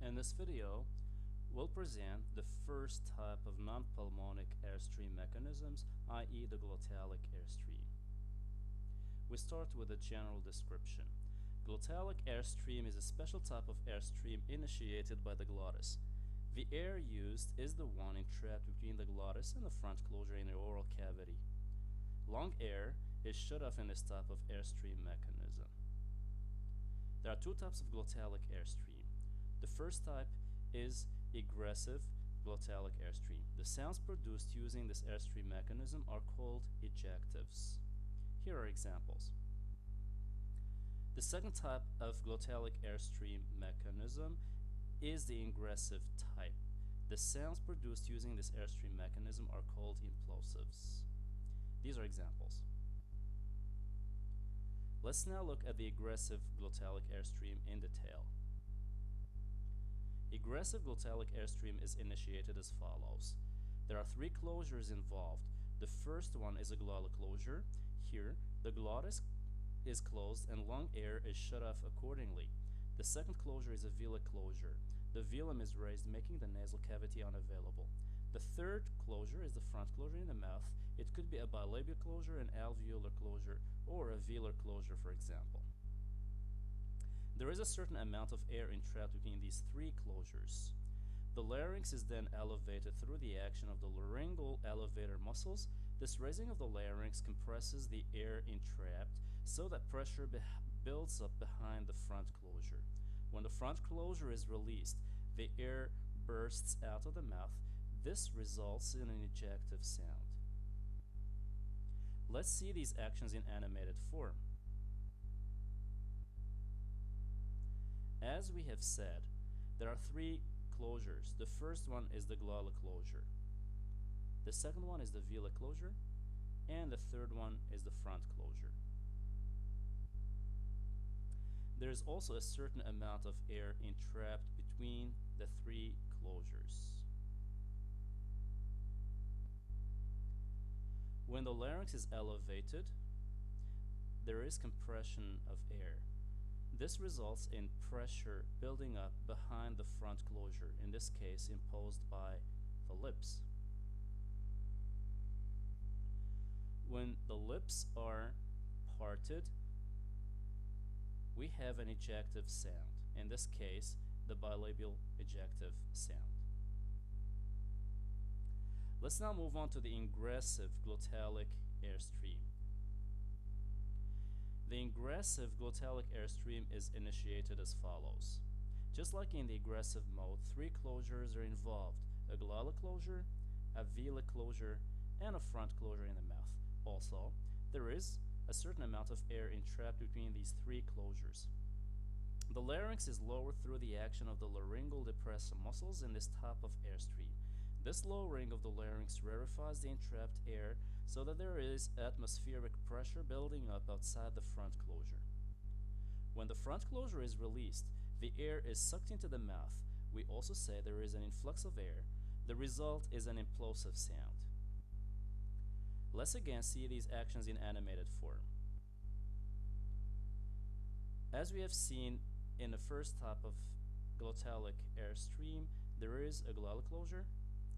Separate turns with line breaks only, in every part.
In this video, we'll present the first type of non-pulmonic airstream mechanisms, i.e. the glottalic airstream. We start with a general description. Glottalic airstream is a special type of airstream initiated by the glottis. The air used is the one entrapped between the glottis and the front closure in the oral cavity. Lung air is shut off in this type of airstream mechanism. There are two types of glottalic airstream. The first type is egressive glottalic airstream. The sounds produced using this airstream mechanism are called ejectives. Here are examples. The second type of glottalic airstream mechanism is the ingressive type. The sounds produced using this airstream mechanism are called implosives. These are examples. Let's now look at the egressive glottalic airstream in detail. Egressive glottalic airstream is initiated as follows. There are three closures involved. The first one is a glottal closure. Here, the glottis is closed and lung air is shut off accordingly. The second closure is a velar closure. The velum is raised, making the nasal cavity unavailable. The third closure is the front closure in the mouth. It could be a bilabial closure, an alveolar closure, or a velar closure, for example. There is a certain amount of air entrapped between these three closures. The larynx is then elevated through the action of the laryngeal elevator muscles. This raising of the larynx compresses the air entrapped so that pressure builds up behind the front closure. When the front closure is released, the air bursts out of the mouth. This results in an ejective sound. Let's see these actions in animated form. As we have said, there are three closures. The first one is the glottal closure. The second one is the velar closure, and the third one is the front closure. There is also a certain amount of air entrapped between the three closures. When the larynx is elevated, there is compression of air. This results in pressure building up behind the front closure, in this case imposed by the lips. When the lips are parted, we have an ejective sound, in this case the bilabial ejective sound. Let's now move on to the ingressive glottalic airstream. The ingressive glottalic airstream is initiated as follows. Just like in the egressive mode, three closures are involved: a glottal closure, a velar closure, and a front closure in the mouth. Also, there is a certain amount of air entrapped between these three closures. The larynx is lowered through the action of the laryngeal depressor muscles in this type of airstream. This lowering of the larynx rarefies the entrapped air so that there is atmospheric pressure building up outside the front closure. When the front closure is released, the air is sucked into the mouth. We also say there is an influx of air. The result is an implosive sound. Let's again see these actions in animated form. As we have seen in the first type of glottalic airstream, there is a glottal closure,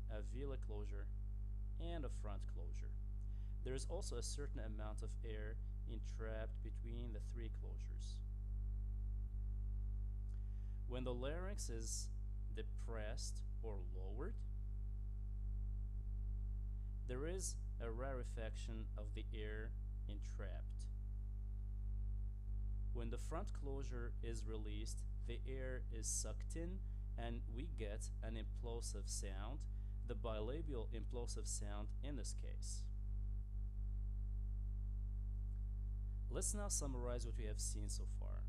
a velar closure, and a front closure. There is also a certain amount of air entrapped between the three closures. When the larynx is depressed or lowered, there is a rarefaction of the air entrapped. When the front closure is released, the air is sucked in and we get an implosive sound, the bilabial implosive sound in this case. Let's now summarize what we have seen so far.